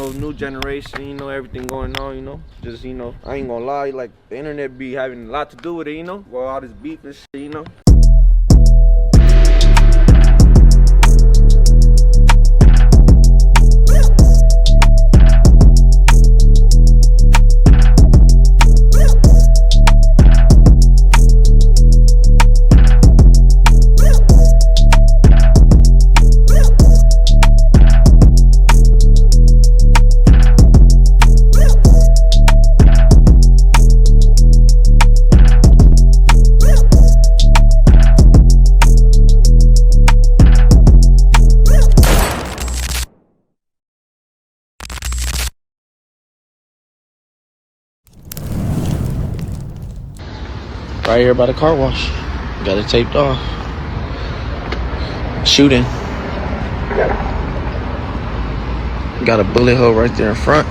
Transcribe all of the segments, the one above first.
new generation, everything going on, just, I ain't gonna lie, like, the internet be having a lot to do with it, well, all this beef and shit. Right here by the car wash. Got it taped off. Shooting. Got a bullet hole right there in front.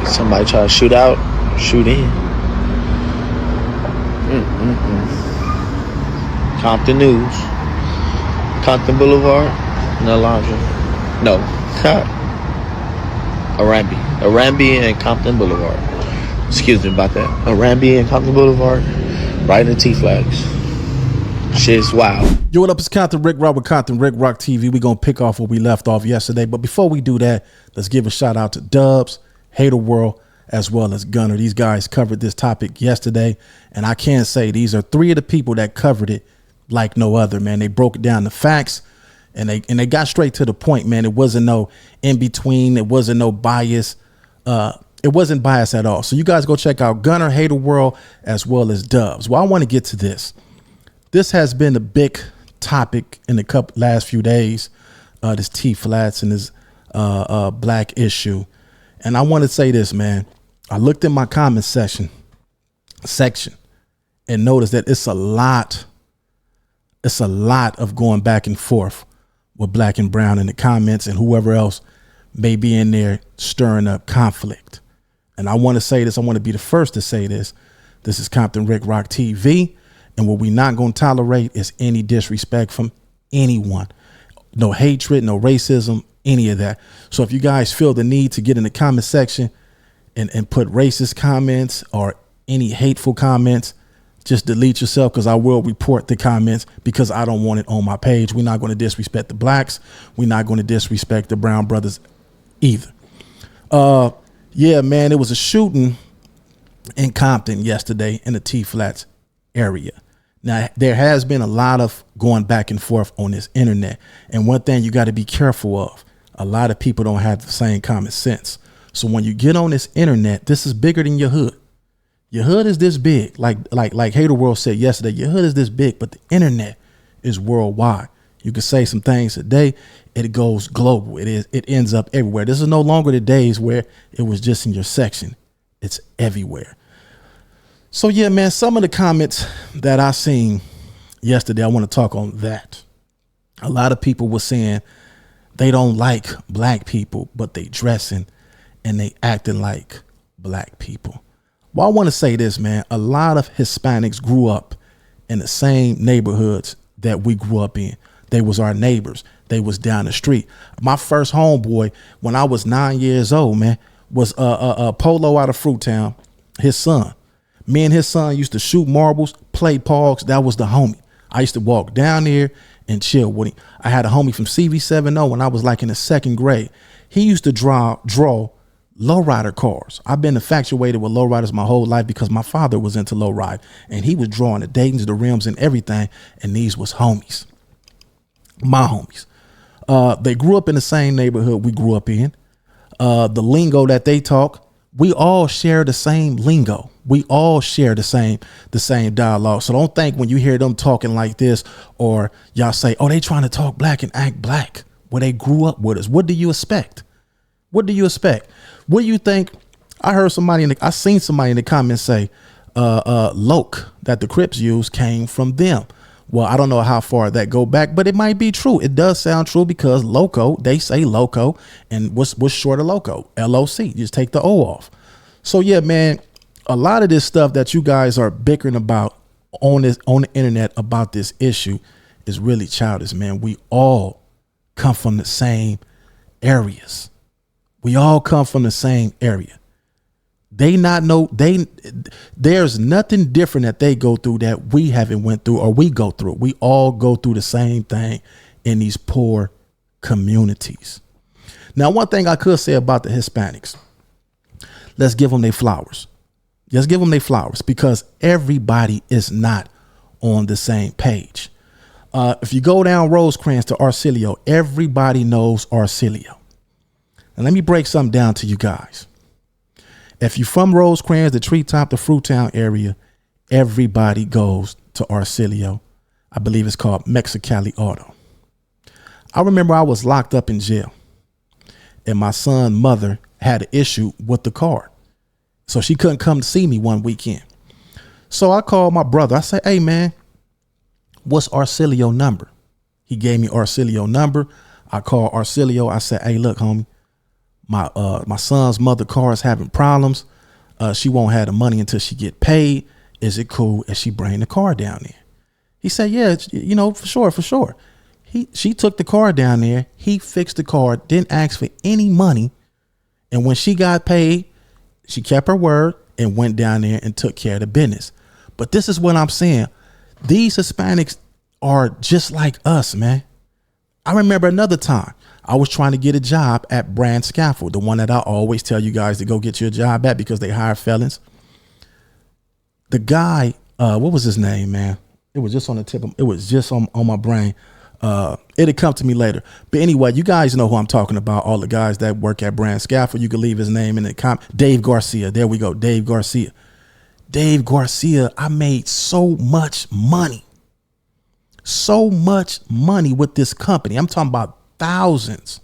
Somebody try to shoot out, shoot in. Compton News. Compton Boulevard and Alondra. No, Arambi and Compton Boulevard. Excuse me about that. Arambi and Compton Boulevard, right in the T-Flags. Shit's wild. Yo, what up? It's Compton Rick Rock with Compton Rick Rock TV. We gonna pick off where we left off yesterday. But before we do that, let's give a shout out to Dubs, Hater World, as well as Gunner. These guys covered this topic yesterday, and I can say these are three of the people that covered it like no other, man. They broke down the facts. And they got straight to the point, man. It wasn't no in between. It wasn't no bias. It wasn't bias at all. So you guys go check out Gunner, Hater World, as well as Dubs. Well, I want to get to this. This has been a big topic in the last few days. This T-Flats and this black issue. And I want to say this, man. I looked in my comment section and noticed that it's a lot of going back and forth with Black and Brown in the comments and whoever else may be in there stirring up conflict. And I want to say this. I want to be the first to say this. This is Compton Rick Rock TV. And what we're not going to tolerate is any disrespect from anyone. No hatred, no racism, any of that. So if you guys feel the need to get in the comment section and put racist comments or any hateful comments, just delete yourself, because I will report the comments because I don't want it on my page. We're not going to disrespect the blacks. We're not going to disrespect the Brown brothers either. Yeah, man, it was a shooting in Compton yesterday in the T-Flats area. Now, there has been a lot of going back and forth on this internet. And one thing you got to be careful of, a lot of people don't have the same common sense. So when you get on this internet, this is bigger than your hood. Your hood is this big, like Hater World said yesterday. Your hood is this big, but the internet is worldwide. You can say some things today, it goes global. It ends up everywhere. This is no longer the days where it was just in your section. It's everywhere. So yeah, man, some of the comments that I seen yesterday, I want to talk on that. A lot of people were saying they don't like black people, but they dressing and they acting like black people. Well, I want to say this, man. A lot of Hispanics grew up in the same neighborhoods that we grew up in. They was our neighbors. They was down the street. My first homeboy, when I was 9 years old, man, was a Polo out of Fruittown, his son. Me and his son used to shoot marbles, play pogs. That was the homie. I used to walk down there and chill with him. I had a homie from CV70 when I was like in the second grade. He used to draw lowrider cars. I've been infatuated with lowriders my whole life because my father was into lowride, and he was drawing the Daytons, the rims, and everything. And these was homies, my homies. They grew up in the same neighborhood we grew up in. The lingo that they talk, we all share the same lingo. We all share the same dialogue. So don't think when you hear them talking like this, or y'all say, oh, they trying to talk black and act black. Well, they grew up with us. What do you expect? What do you expect? What do you think? I heard I seen somebody in the comments say, Loke that the Crips use came from them. Well, I don't know how far that go back, but it might be true. It does sound true because loco, they say loco, and what's short of loco? LOC. Just take the O off. So yeah, man, a lot of this stuff that you guys are bickering about on the internet about this issue is really childish, man. We all come from the same areas. We all come from the same area. There's nothing different that they go through that we haven't went through or we go through. We all go through the same thing in these poor communities. Now, one thing I could say about the Hispanics, let's give them their flowers. Just give them their flowers, because everybody is not on the same page. If you go down Rosecrans to Arcilio, everybody knows Arcilio. And let me break something down to you guys. If you're from Rosecrans, the Treetop, the Fruitown area, everybody goes to Arcilio. I believe it's called Mexicali Auto. I remember I was locked up in jail, and my son's mother had an issue with the card. So she couldn't come to see me one weekend. So I called my brother. I said, hey, man, what's Arcilio number? He gave me Arcilio number. I called Arcilio. I said, hey, look, homie, my son's mother car is having problems. She won't have the money until she get paid. Is it cool if she bring the car down there? He said, yeah, for sure. She took the car down there. He fixed the car, didn't ask for any money. And when she got paid, she kept her word and went down there and took care of the business. But this is what I'm saying. These Hispanics are just like us, man. I remember another time I was trying to get a job at Brand Scaffold, the one that I always tell you guys to go get your job at because they hire felons. The guy, what was his name, man? It was just on the tip of, it was just on my brain. It'll come to me later. But anyway, you guys know who I'm talking about. All the guys that work at Brand Scaffold. You can leave his name in the comment. Dave Garcia. There we go. Dave Garcia. Dave Garcia. I made so much money with this company. I'm talking about thousands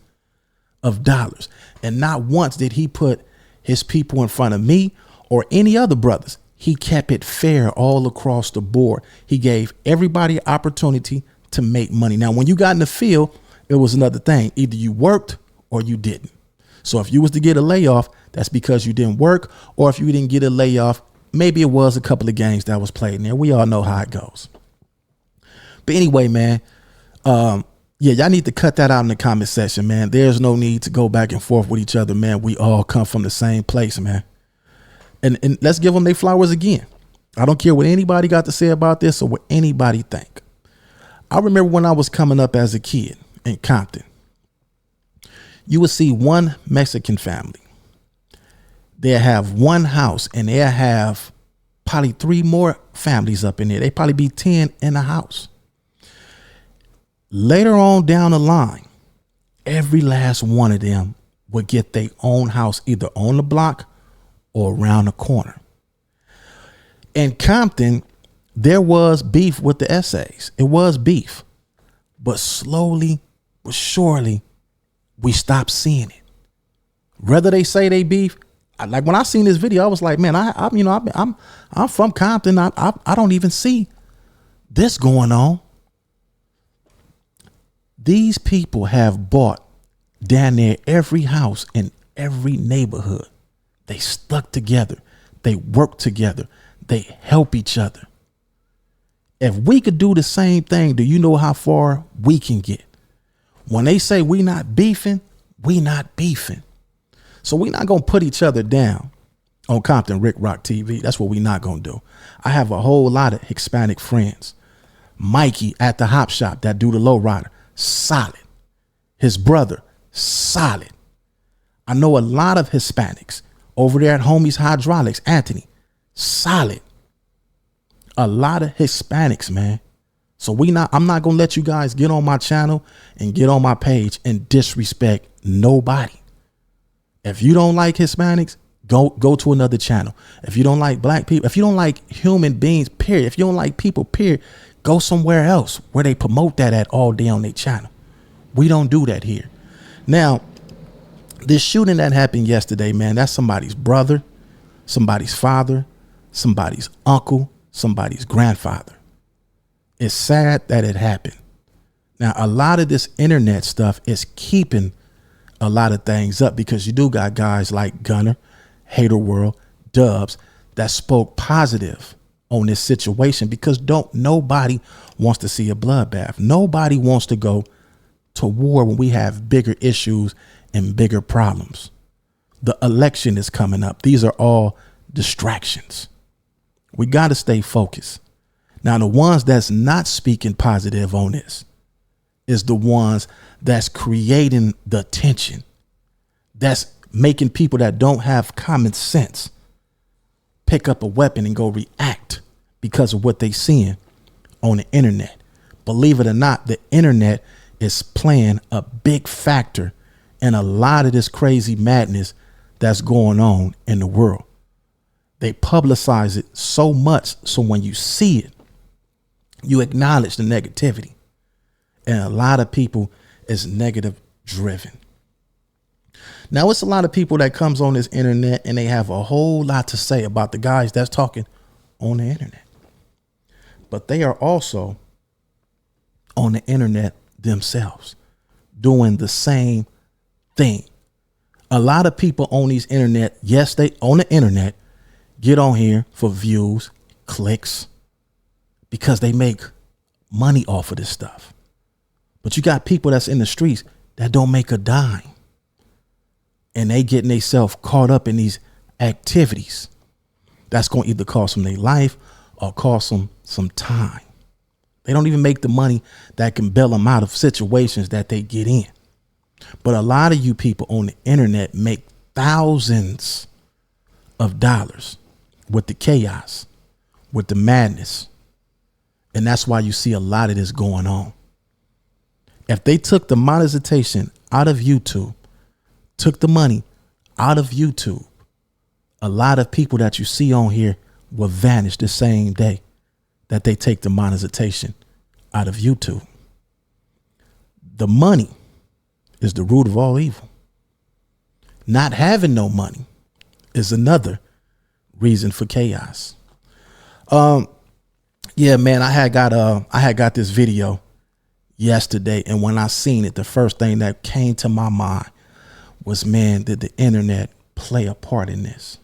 of dollars. And not once did he put his people in front of me or any other brothers. He kept it fair all across the board. He gave everybody an opportunity to make money. Now, when you got in the field, it was another thing. Either you worked or you didn't. So if you was to get a layoff, that's because you didn't work. Or if you didn't get a layoff, maybe it was a couple of games that was played in there. We all know how it goes. But anyway, man, yeah, y'all need to cut that out in the comment section, man. There's no need to go back and forth with each other, man. We all come from the same place, man. And let's give them their flowers again. I don't care what anybody got to say about this or what anybody think. I remember when I was coming up as a kid in Compton, you would see one Mexican family. They'll have one house and they'll have probably 3 more families up in there. They probably be 10 in a house. Later on down the line, every last one of them would get their own house either on the block or around the corner. In Compton, there was beef with the essays. It was beef. But slowly but surely, we stopped seeing it. Whether they say they beef, like when I seen this video, I was like, man, I'm from Compton. I don't even see this going on. These people have bought down there every house in every neighborhood. They stuck together. They work together. They help each other. If we could do the same thing, do you know how far we can get? When they say we not beefing, we not beefing. So we're not going to put each other down on Compton Rick Rock TV. That's what we're not going to do. I have a whole lot of Hispanic friends. Mikey at the Hop Shop, that dude, the low rider, solid. His brother, solid. I know a lot of Hispanics over there at Homies Hydraulics, Anthony, solid. A lot of Hispanics, man. So I'm not going to let you guys get on my channel and get on my page and disrespect nobody. If you don't like Hispanics, go to another channel. If you don't like black people, if you don't like human beings, period, if you don't like people, period, go somewhere else where they promote that at all day on their channel. We don't do that here. Now, this shooting that happened yesterday, man, that's somebody's brother, somebody's father, somebody's uncle, somebody's grandfather. It's sad that it happened. Now, a lot of this internet stuff is keeping a lot of things up because you do got guys like Gunner, Hater World, Dubs that spoke positive on this situation because nobody wants to see a bloodbath. Nobody wants to go to war when we have bigger issues and bigger problems. The election is coming up. These are all distractions. We got to stay focused. Now, the ones that's not speaking positive on this is the ones that's creating the tension, that's making people that don't have common sense pick up a weapon and go react because of what they seeing on the internet. Believe it or not, the internet is playing a big factor in a lot of this crazy madness that's going on in the world. They publicize it so much so when you see it, you acknowledge the negativity. And a lot of people is negative driven. Now, it's a lot of people that comes on this internet and they have a whole lot to say about the guys that's talking on the internet. But they are also on the internet themselves doing the same thing. A lot of people on these internet, yes, they on the internet, get on here for views, clicks, because they make money off of this stuff. But you got people that's in the streets that don't make a dime. And they getting themselves caught up in these activities that's going to either cost them their life or cost them some time. They don't even make the money that can bail them out of situations that they get in. But a lot of you people on the internet make thousands of dollars with the chaos, with the madness. And that's why you see a lot of this going on. If they took the monetization out of YouTube, took the money out of YouTube, a lot of people that you see on here will vanish the same day that they take the monetization out of YouTube. The money is the root of all evil. Not having no money is another reason for chaos. Yeah, man, I had got this video yesterday, and when I seen it, the first thing that came to my mind was, man, did the internet play a part in this?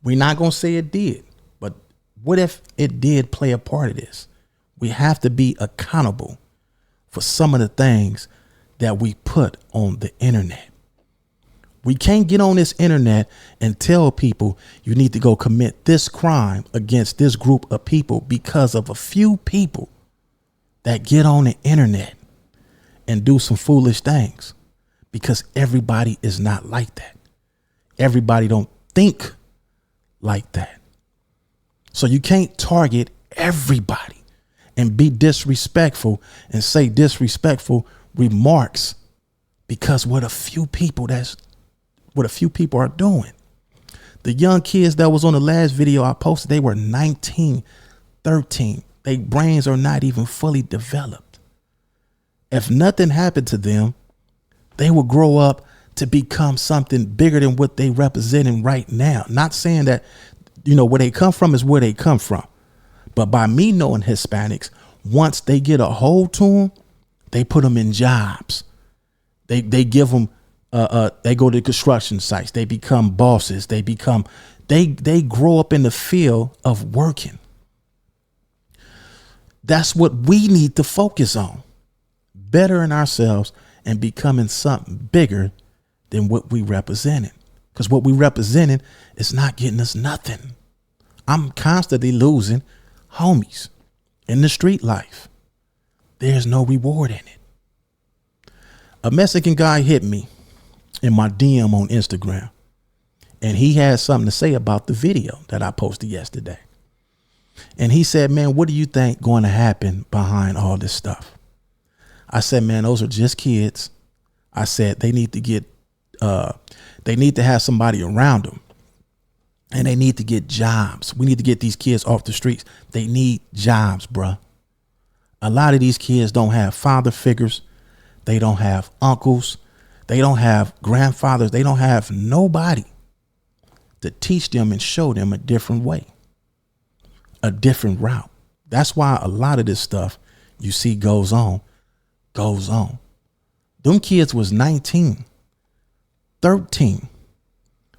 We're not going to say it did, but what if it did play a part of this? We have to be accountable for some of the things that we put on the internet. We can't get on this internet and tell people you need to go commit this crime against this group of people because of a few people that get on the internet and do some foolish things, because everybody is not like that. Everybody don't think like that. So you can't target everybody and be disrespectful and say disrespectful remarks because what a few people are doing. The young kids that was on the last video I posted, they were 19, 13. Their brains are not even fully developed. If nothing happened to them, they will grow up to become something bigger than what they representing right now. Not saying that, where they come from is where they come from. But by me knowing Hispanics, once they get a hold to them, they put them in jobs. They give them, they go to construction sites. They become bosses. They grow up in the field of working. That's what we need to focus on. Bettering ourselves and becoming something bigger than what we represented. Because what we represented is not getting us nothing. I'm constantly losing homies in the street life. There's no reward in it. A Mexican guy hit me in my DM on Instagram, and he had something to say about the video that I posted yesterday. And he said, man, what do you think going to happen behind all this stuff? I said, man, those are just kids. I said they need to have somebody around them, and they need to get jobs. We need to get these kids off the streets. They need jobs, bruh. A lot of these kids don't have father figures. They don't have uncles. They don't have grandfathers. They don't have nobody to teach them and show them a different way, a different route. That's why a lot of this stuff you see goes on. Them kids was 19, 13.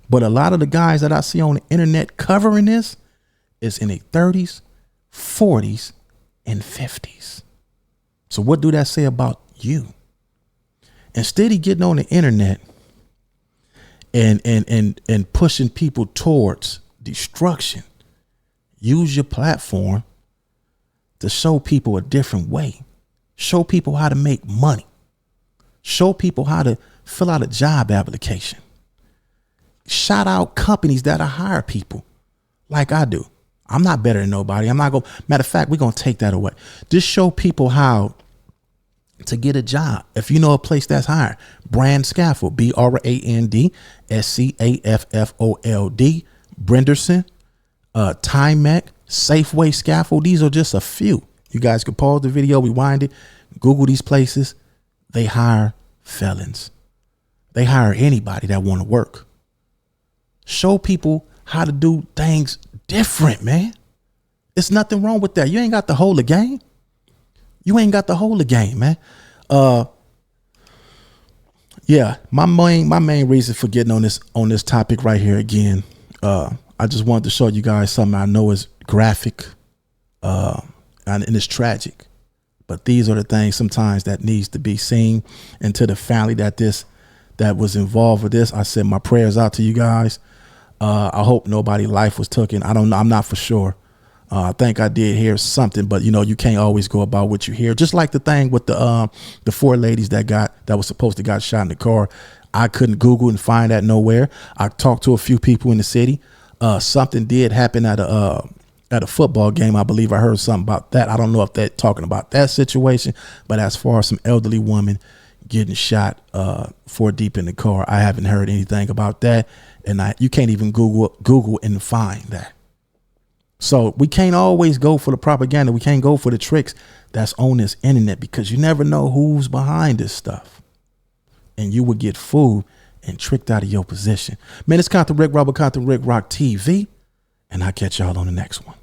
But a lot of the guys that I see on the internet covering this, is in their 30s, 40s, and 50s. So what do that say about you? Instead of getting on the internet and pushing people towards destruction, use your platform to show people a different way. Show people how to make money. Show people how to fill out a job application. Shout out companies that hire people like I do. I'm not better than nobody. I'm not going. Matter of fact, we're going to take that away. Just show people how to get a job. If you know a place that's hiring, Brand Scaffold, BrandScaffold, Brenderson, Timex, Safeway Scaffold. These are just a few. You guys can pause the video, rewind it, Google these places. They hire felons. They hire anybody that want to work. Show people how to do things different, man. There's nothing wrong with that. You ain't got the whole of the game. You ain't got the whole of the game, man. Yeah, my main reason for getting on this topic right here again, I just wanted to show you guys something I know is graphic, and it's tragic, but these are the things sometimes that needs to be seen. And to the family that was involved with this, I send my prayers out to you guys. I hope nobody's life was taken. I don't know. I'm not for sure. I think I did hear something, but you can't always go about what you hear. Just like the thing with the 4 ladies that was supposed to got shot in the car. I couldn't Google and find that nowhere. I talked to a few people in the city. Something did happen at a football game. I believe I heard something about that. I don't know if they're talking about that situation, but as far as some elderly woman getting shot 4 deep in the car, I haven't heard anything about that. And you can't even Google and find that. So we can't always go for the propaganda. We can't go for the tricks that's on this internet, because you never know who's behind this stuff. And you would get fooled and tricked out of your position. Man, it's Compton Rick Rock, Compton Rick Rock TV. And I'll catch y'all on the next one.